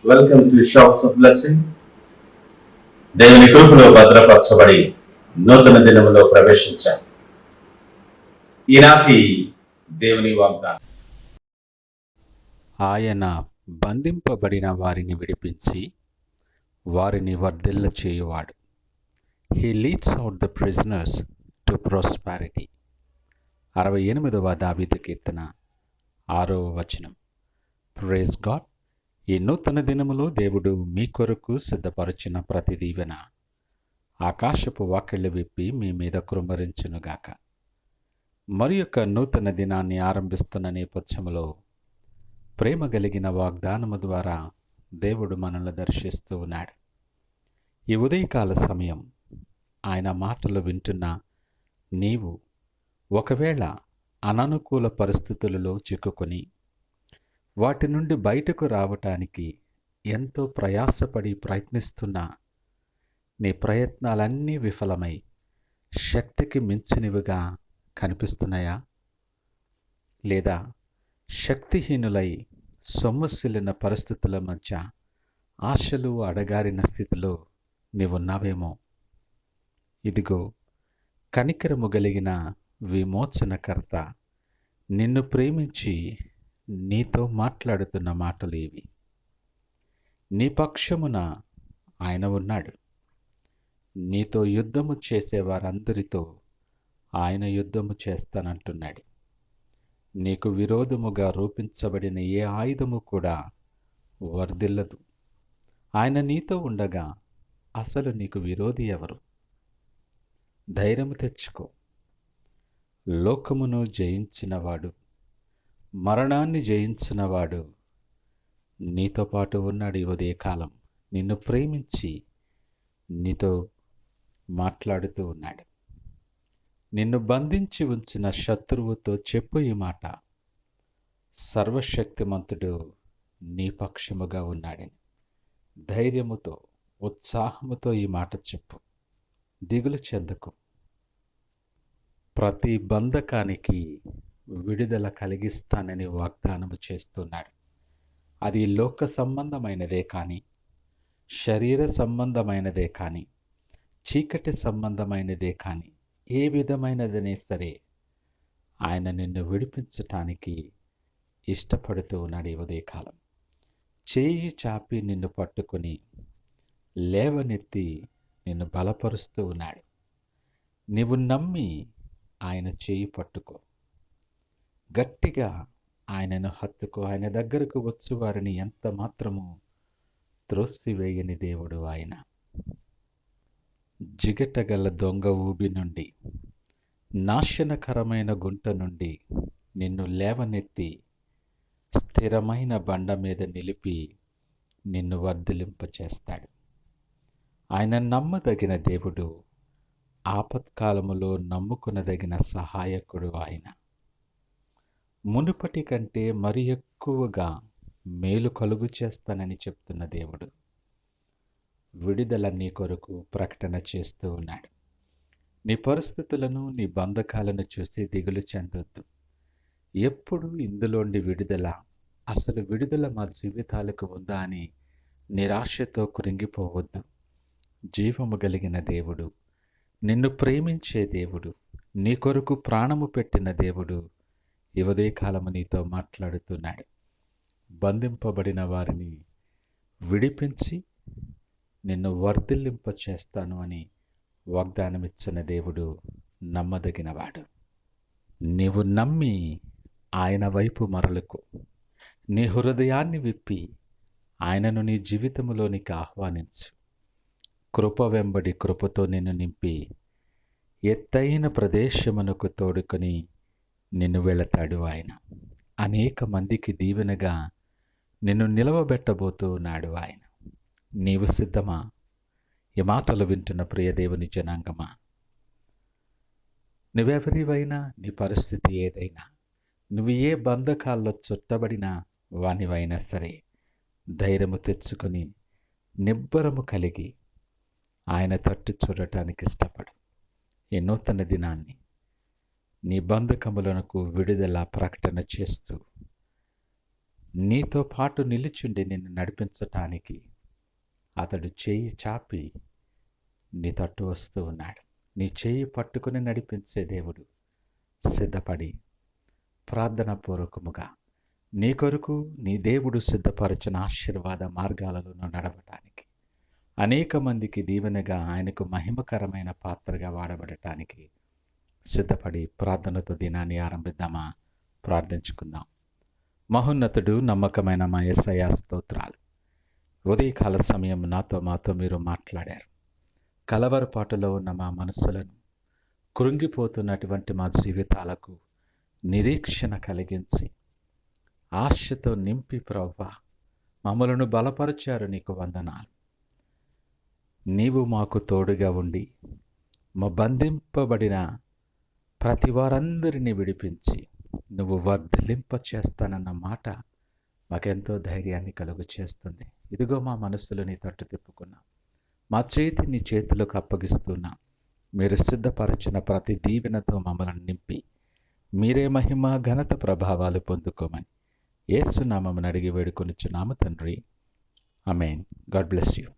Welcome to shops of blessing. దేవుని కృపలో భద్రపరచబడి నూతన దినములో ప్రవేశించాం. ఈనాటి దేవుని వాగ్దానం. ఆయన బంధింపబడిన వారిని విడిపించి వారిని వర్ధిల్ల చేయువాడు. He leads out the prisoners to prosperity. 68వ దావీదు కీర్తన 6వ వచనం. Praise God. ఈ నూతన దినములో దేవుడు మీ కొరకు సిద్ధపరిచిన ప్రతి దీవెన ఆకాశపు వాకిళ్ళు విప్పి మీ మీద కుమ్మరించునుగాక. మరి యొక్క నూతన దినాన్ని ఆరంభిస్తున్న నేపథ్యములో ప్రేమ కలిగిన వాగ్దానము ద్వారా దేవుడు మనల్ని దర్శిస్తూ ఉన్నాడు. ఈ ఉదయకాల సమయం ఆయన మాటలు వింటున్న నీవు ఒకవేళ అననుకూల పరిస్థితులలో చిక్కుకొని వాటి నుండి బయటకు రావటానికి ఎంతో ప్రయాసపడి ప్రయత్నిస్తున్నా నీ ప్రయత్నాలన్నీ విఫలమై శక్తికి మించినవిగా కనిపిస్తున్నాయా? లేదా శక్తిహీనులై సొమ్మసిల్లిన పరిస్థితుల మధ్య ఆశలు అడగారిన స్థితిలో నీవున్నావేమో. ఇదిగో, కనికరము కలిగిన విమోచనకర్త నిన్ను ప్రేమించి నీతో మాట్లాడుతున్న మాటలు ఇవి. నీ పక్షమున ఆయన ఉన్నాడు. నీతో యుద్ధము చేసేవారందరితో ఆయన యుద్ధము చేస్తానంటున్నాడు. నీకు విరోధముగా రూపించబడిన ఏ ఆయుధము కూడా వర్ధిల్లదు. ఆయన నీతో ఉండగా అసలు నీకు విరోధి ఎవరు? ధైర్యము తెచ్చుకో. లోకమును జయించినవాడు, మరణాన్ని జయించినవాడు నీతో పాటు ఉన్నాడు. ఈ ఉదయకాలం నిన్ను ప్రేమించి నీతో మాట్లాడుతూ ఉన్నాడు. నిన్ను బంధించి ఉంచిన శత్రువుతో చెప్పు ఈ మాట. సర్వశక్తిమంతుడు నీ పక్షముగా ఉన్నాడని ధైర్యముతో, ఉత్సాహముతో ఈ మాట చెప్పు. దిగులు చెందకు. ప్రతి బంధకానికి విడుదల కలిగిస్తానని వాగ్దానము చేస్తున్నాడు. అది లోక సంబంధమైనదే కానీ, శరీర సంబంధమైనదే కానీ, చీకటి సంబంధమైనదే కానీ, ఏ విధమైనదనే సరే ఆయన నిన్ను విడిపించటానికి ఇష్టపడుతూ ఉన్నాడు. ఈ ఉదయకాలం చేయి చాపి నిన్ను పట్టుకొని లేవనెత్తి నిన్ను బలపరుస్తూ ఉన్నాడు. నీవు నమ్మి ఆయన చేయి పట్టుకో. గట్టిగా ఆయనను హత్తుకో. ఆయన దగ్గరకు వచ్చు వారిని ఎంత మాత్రము త్రోసివేయని దేవుడు ఆయన. జిగటగల దొంగ ఊబి నుండి, నాశనకరమైన గుంట నుండి నిన్ను లేవనెత్తి స్థిరమైన బండ మీద నిలిపి నిన్ను వర్ధిలింపచేస్తాడు. ఆయన నమ్మదగిన దేవుడు, ఆపత్కాలములో నమ్ముకునదగిన సహాయకుడు ఆయన. మునుపటి కంటే మరి ఎక్కువగా మేలు కలుగు చేస్తానని చెప్తున్న దేవుడు విడుదల నీ కొరకు ప్రకటన చేస్తూ ఉన్నాడు. నీ పరిస్థితులను, నీ బంధకాలను చూసి దిగులు చెందొద్దు. ఎప్పుడు ఇందులోండి విడుదల, అసలు విడుదల మా జీవితాలకు ఉందా అని నిరాశతో కృంగిపోవద్దు. జీవము కలిగిన దేవుడు, నిన్ను ప్రేమించే దేవుడు, నీ కొరకు ప్రాణము పెట్టిన దేవుడు ఈ ఉదయకాలము నీతో మాట్లాడుతున్నాడు. బంధింపబడిన వారిని విడిపించి నిన్ను వర్ధిల్లింప చేస్తాను అని వాగ్దానమిచ్చిన దేవుడు నమ్మదగినవాడు. నీవు నమ్మి ఆయన వైపు మరలుకో. నీ హృదయాన్ని విప్పి ఆయనను నీ జీవితంలోనికి ఆహ్వానించు. కృప వెంబడి కృపతో నిన్ను నింపి ఎత్తైన ప్రదేశమునకు తోడుకొని నిన్ను వెళతాడు ఆయన. అనేక మందికి దీవెనగా నిన్ను నిలవబెట్టబోతూ ఉన్నాడు ఆయన. నీవు సిద్ధమా? ఈ మాటలు వింటున్న ప్రియ దేవుని జనాంగమా, నువ్వెవరివైనా, నీ పరిస్థితి ఏదైనా, నువ్వు ఏ బంధకాల్లో చుట్టబడిన వానివైనా సరే, ధైర్యము తెచ్చుకొని నిబ్బరము కలిగి ఆయన తట్టు చూడటానికి ఇష్టపడు. ఈ నూతన దినాన్ని నీ బంధకములకు విడుదల ప్రకటన చేస్తూ నీతో పాటు నిలుచుండి నిన్ను నడిపించటానికి అతడు చేయి చాపి నీ తట్టు వస్తూ ఉన్నాడు. నీ చేయి పట్టుకుని నడిపించే దేవుడు. సిద్ధపడి ప్రార్థనాపూర్వకముగా నీ కొరకు నీ దేవుడు సిద్ధపరచిన ఆశీర్వాద మార్గాలలో నడవటానికి, అనేక మందికి దీవెనగా ఆయనకు మహిమకరమైన పాత్రగా వాడబడటానికి సిద్ధపడి ప్రార్థనతో దినాన్ని ఆరంభిద్దామా? ప్రార్థించుకుందాం. మహోన్నతుడు, నమ్మకమైన మా యేసయ్యా స్తోత్రాలు. ఉదయకాల సమయం మాతో మీరు మాట్లాడారు. కలవరపాటులో ఉన్న మా మనస్సులను, కృంగిపోతున్నటువంటి మా జీవితాలకు నిరీక్షణ కలిగించి ఆశతో నింపి ప్రభువా మమ్మలను బలపరిచారు. నీకు వందనాలు. నీవు మాకు తోడుగా ఉండి మా బంధింపబడిన ప్రతి వారందరినీ విడిపించి నువ్వు వర్ధిలింప చేస్తానన్న మాట మాకెంతో ధైర్యాన్ని కలుగు చేస్తుంది. ఇదిగో మా మనస్సులు నీ తట్టు తిప్పుకున్నాం. మా చేతి నీ చేతులకు అప్పగిస్తున్నాం. మీరు సిద్ధపరచిన ప్రతి దీవెనతో మమ్మల్ని నింపి మీరే మహిమ ఘనత ప్రభావాలు పొందుకోమని యేసు నామమున అడిగి వేడుకొనుచున్నాము తండ్రి. ఆమేన్. God bless you.